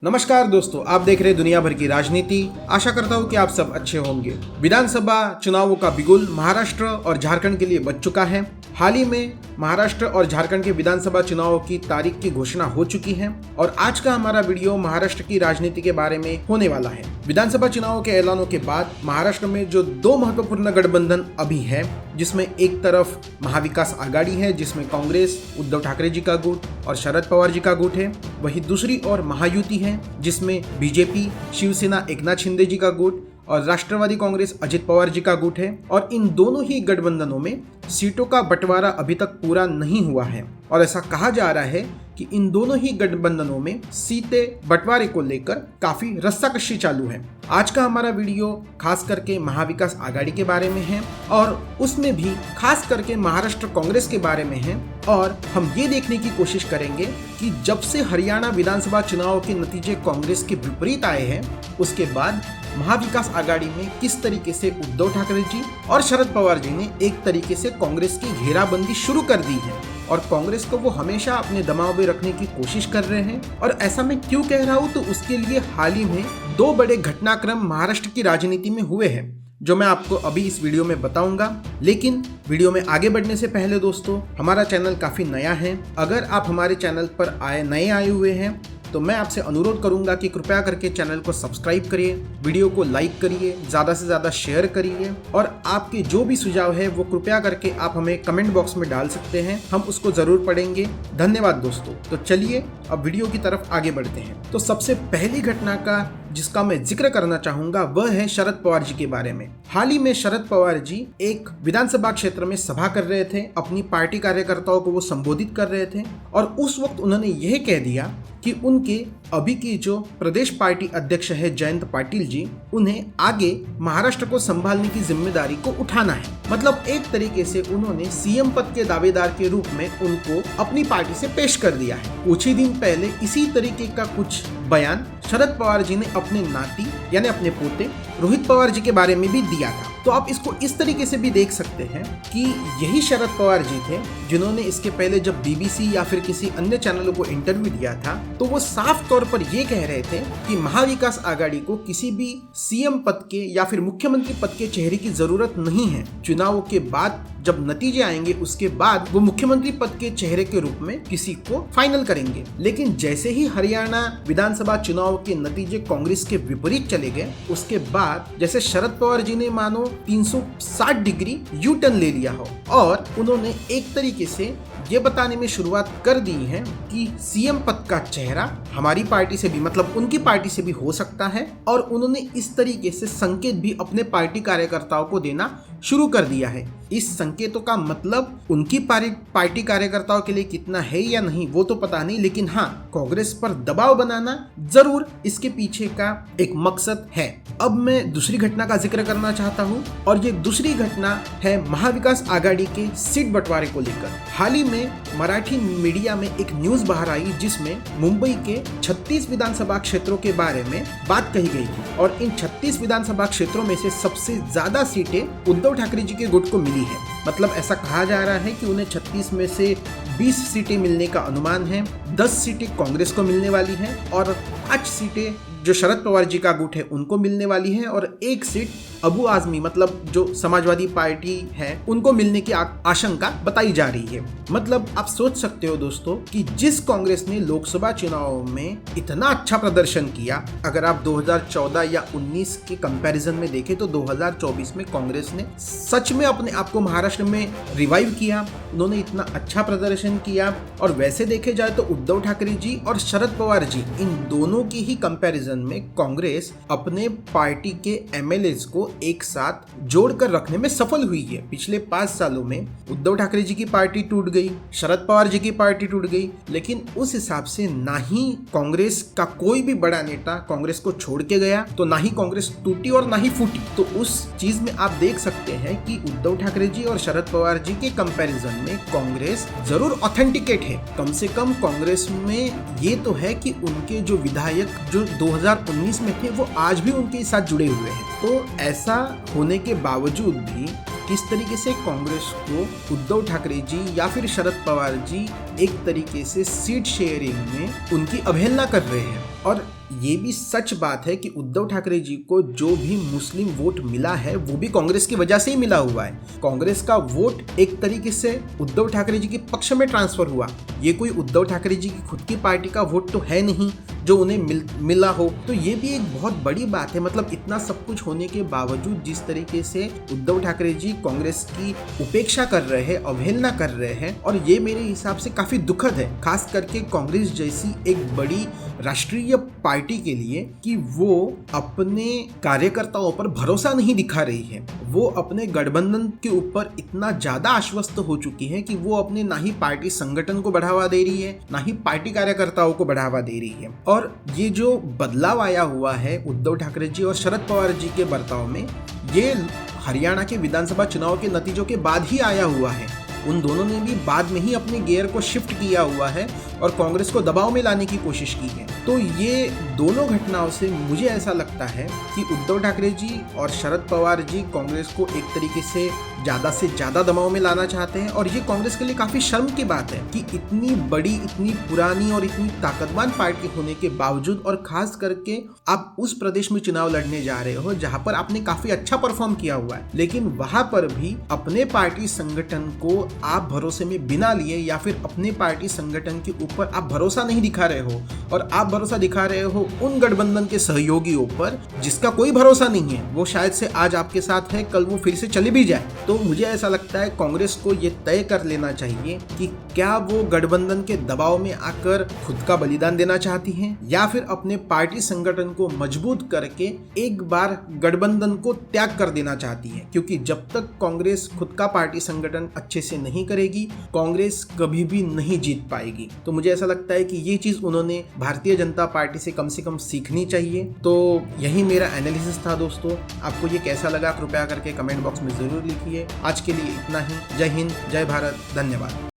नमस्कार दोस्तों, आप देख रहे हैं दुनिया भर की राजनीति। आशा करता हूँ कि आप सब अच्छे होंगे। विधानसभा चुनावों का बिगुल महाराष्ट्र और झारखंड के लिए बज चुका है। हाल ही में महाराष्ट्र और झारखंड के विधानसभा चुनावों की तारीख की घोषणा हो चुकी है और आज का हमारा वीडियो महाराष्ट्र की राजनीति के बारे में होने वाला है। विधानसभा चुनावों के ऐलानों के बाद महाराष्ट्र में जो दो महत्वपूर्ण गठबंधन अभी है, जिसमें एक तरफ महाविकास आघाड़ी है जिसमें कांग्रेस, उद्धव ठाकरे जी का गुट और शरद पवार जी का गुट है, वहीं दूसरी ओर महायुति है जिसमें बीजेपी, शिवसेना एकनाथ शिंदे जी का गुट और राष्ट्रवादी कांग्रेस अजित पवार जी का गुट है। और इन दोनों ही गठबंधनों में सीटों का बंटवारा अभी तक पूरा नहीं हुआ है और ऐसा कहा जा रहा है कि इन दोनों ही गठबंधनों में सीटें बंटवारे को लेकर काफी रस्साकशी चालू है। आज का हमारा वीडियो खास करके महाविकास आघाड़ी के बारे में है और उसमें भी खास करके महाराष्ट्र कांग्रेस के बारे में है और हम ये देखने की कोशिश करेंगे कि जब से हरियाणा विधानसभा चुनाव के नतीजे कांग्रेस के विपरीत आए हैं, उसके बाद महाविकास आघाड़ी में किस तरीके से उद्धव ठाकरे जी और शरद पवार जी ने एक तरीके से कांग्रेस की घेराबंदी शुरू कर दी है और कांग्रेस को वो हमेशा अपने दबाव में रखने की कोशिश कर रहे हैं। और ऐसा मैं क्यों कह रहा हूँ, तो उसके लिए हाल ही में दो बड़े घटनाक्रम महाराष्ट्र की राजनीति में हुए हैं जो मैं आपको अभी इस वीडियो में बताऊंगा। लेकिन वीडियो में आगे बढ़ने से पहले दोस्तों, हमारा चैनल काफी नया है। अगर आप हमारे चैनल पर नए आए हुए हैं तो मैं आपसे अनुरोध करूंगा कि कृपया करके चैनल को सब्सक्राइब करिए, वीडियो को लाइक करिए, ज़्यादा से ज़्यादा शेयर करिए और आपके जो भी सुझाव है वो कृपया करके आप हमें कमेंट बॉक्स में डाल सकते हैं, हम उसको ज़रूर पढ़ेंगे। धन्यवाद दोस्तों। तो चलिए अब वीडियो की तरफ आगे बढ़ते हैं। तो सबसे पहली घटना का जिसका मैं जिक्र करना चाहूंगा वह है शरद पवार जी के बारे में। हाल ही में शरद पवार जी एक विधानसभा क्षेत्र में सभा कर रहे थे, अपनी पार्टी कार्यकर्ताओं को वो संबोधित कर रहे थे और उस वक्त उन्होंने यह कह दिया कि उनके अभी की जो प्रदेश पार्टी अध्यक्ष है जयंत पाटिल जी, उन्हें आगे महाराष्ट्र को संभालने की जिम्मेदारी को उठाना है। मतलब एक तरीके से उन्होंने सीएम पद के दावेदार के रूप में उनको अपनी पार्टी से पेश कर दिया है। कुछ ही दिन पहले इसी तरीके का कुछ बयान शरद पवार जी ने अपने नाती यानी अपने पोते रोहित पवार जी के बारे में भी दिया था। तो आप इसको इस तरीके से भी देख सकते हैं कि यही शरद पवार जी थे जिन्होंने इसके पहले जब बीबीसी या फिर किसी अन्य चैनलों को इंटरव्यू दिया था तो वो साफ तौर पर ये कह रहे थे कि महाविकास आघाड़ी को किसी भी सीएम पद के या फिर मुख्यमंत्री पद के चेहरे की जरूरत नहीं है। चुनावों के बाद जब नतीजे आएंगे उसके बाद वो मुख्यमंत्री पद के चेहरे के रूप में किसी को फाइनल करेंगे। लेकिन जैसे ही हरियाणा विधानसभा चुनाव के नतीजे कांग्रेस के विपरीत चले गए, उसके बाद जैसे शरद पवार जी ने मानो 360 डिग्री यू टर्न ले लिया हो और उन्होंने एक तरीके से ये बताने में शुरुआत कर दी है कि सीएम पद का चेहरा हमारी पार्टी से भी, मतलब उनकी पार्टी से भी हो सकता है। और उन्होंने इस तरीके से संकेत भी अपने पार्टी कार्यकर्ताओं को देना शुरू कर दिया है। इस संकेतों का मतलब उनकी पार्टी कार्यकर्ताओं के लिए कितना है या नहीं वो तो पता नहीं, लेकिन हाँ, कांग्रेस पर दबाव बनाना जरूर इसके पीछे का एक मकसद है। अब मैं दूसरी घटना का जिक्र करना चाहता हूँ और ये दूसरी घटना है महाविकास आघाड़ी के सीट बंटवारे को लेकर। हाल ही में मराठी मीडिया में एक न्यूज बाहर आई जिसमें मुंबई के 36 विधानसभा क्षेत्रों के बारे में बात कही गई थी और इन 36 विधानसभा क्षेत्रों में से सबसे ज्यादा सीटें उद्धव ठाकरे जी के गुट को मिली है। मतलब ऐसा कहा जा रहा है कि उन्हें 36 में से 20 सीटें मिलने का अनुमान है, 10 सीटें कांग्रेस को मिलने वाली हैं और 5 सीटें जो शरद पवार जी का गुट है उनको मिलने वाली है और 1 सीट अबू आजमी, मतलब जो समाजवादी पार्टी है, उनको मिलने की आशंका बताई जा रही है। मतलब आप सोच सकते हो दोस्तों कि जिस कांग्रेस ने लोकसभा चुनाव में इतना अच्छा प्रदर्शन किया, अगर आप 2014 या 19 के कंपैरिजन में देखें तो 2024 में कांग्रेस ने सच में अपने आप को महाराष्ट्र में रिवाइव किया। उन्होंने इतना अच्छा प्रदर्शन किया और वैसे देखे जाए तो उद्धव ठाकरे जी और शरद पवार जी, इन दोनों की ही कंपैरिजन में कांग्रेस अपने पार्टी के एमएलएज को एक साथ जोड़कर रखने में सफल हुई है। पिछले 5 सालों में उद्धव ठाकरे जी की पार्टी टूट गई, शरद पवार जी की पार्टी टूट गई, लेकिन उस हिसाब से ना ही कांग्रेस का कोई भी बड़ा नेता कांग्रेस को छोड़ के गया, तो ना ही कांग्रेस टूटी और ना ही फूटी। तो उस चीज में आप देख सकते हैं कि उद्धव ठाकरे जी और शरद पवार जी के कंपैरिजन में कांग्रेस जरूर ऑथेंटिकेट है। कम से कम कांग्रेस में ये तो है कि उनके जो विधायक जो 2019 में थे वो आज भी उनके साथ जुड़े हुए हैं। तो ऐसा होने के बावजूद भी किस तरीके से कांग्रेस को उद्धव ठाकरे जी या फिर शरद पवार जी एक तरीके से सीट शेयरिंग में उनकी अवहेलना कर रहे हैं। और ये भी सच बात है कि उद्धव ठाकरे जी को जो भी मुस्लिम वोट मिला है वो भी कांग्रेस की वजह से ही मिला हुआ है। कांग्रेस का वोट एक तरीके से उद्धव ठाकरे जी के पक्ष में ट्रांसफर हुआ। ये कोई उद्धव ठाकरे जी की खुद की पार्टी का वोट तो है नहीं जो उन्हें मिला हो। तो ये भी एक बहुत बड़ी बात है। मतलब इतना सब कुछ होने के बावजूद जिस तरीके से उद्धव ठाकरे जी कांग्रेस की उपेक्षा कर रहे हैं, अवहेलना कर रहे हैं, और ये मेरे हिसाब से काफी दुखद है, खास करके कांग्रेस जैसी एक बड़ी राष्ट्रीय पार्टी के लिए, कि वो अपने कार्यकर्ताओं पर भरोसा नहीं दिखा रही है। वो अपने गठबंधन के ऊपर इतना ज्यादा आश्वस्त हो चुकी है कि वो अपने ना ही पार्टी संगठन को बढ़ावा दे रही है, ना ही पार्टी कार्यकर्ताओं को बढ़ावा दे रही है। और ये जो बदलाव आया हुआ है उद्धव ठाकरे जी और शरद पवार जी के बर्ताव में, ये हरियाणा के विधानसभा चुनाव के नतीजों के बाद ही आया हुआ है। उन दोनों ने भी बाद में ही अपने गियर को शिफ्ट किया हुआ है और कांग्रेस को दबाव में लाने की कोशिश की है। तो ये दोनों घटनाओं से मुझे ऐसा लगता है कि उद्धव ठाकरे जी और शरद पवार जी कांग्रेस को एक तरीके से ज़्यादा दबाव में लाना चाहते हैं। और ये कांग्रेस के लिए काफ़ी शर्म की बात है कि इतनी बड़ी, इतनी पुरानी और इतनी ताकतवर पार्टी होने के बावजूद, और खास करके आप उस प्रदेश में चुनाव लड़ने जा रहे हो जहां पर आपने काफ़ी अच्छा परफॉर्म किया हुआ है, लेकिन वहां पर भी अपने पार्टी संगठन को आप भरोसे में बिना लिए, या फिर अपने पार्टी संगठन के ऊपर आप भरोसा नहीं दिखा रहे हो, और आप भरोसा दिखा रहे हो उन गठबंधन के सहयोगियों पर जिसका कोई भरोसा नहीं है। वो शायद से आज आपके साथ है, कल वो फिर से चले भी जाए। तो मुझे ऐसा लगता है कांग्रेस को ये तय कर लेना चाहिए कि क्या वो गठबंधन के दबाव में आकर खुद का बलिदान देना चाहती हैं, या फिर अपने पार्टी संगठन को मजबूत करके एक बार गठबंधन को त्याग कर देना चाहती है। क्योंकि जब तक कांग्रेस खुद का पार्टी संगठन अच्छे से नहीं करेगी, कांग्रेस कभी भी नहीं जीत पाएगी। तो मुझे ऐसा लगता है कि ये चीज उन्होंने भारतीय जनता पार्टी से कम सीखनी चाहिए। तो यही मेरा एनालिसिस था दोस्तों। आपको ये कैसा लगा कृपया करके कमेंट बॉक्स में जरूर लिखिए। आज के लिए इतना ही। जय हिंद, जय भारत, धन्यवाद।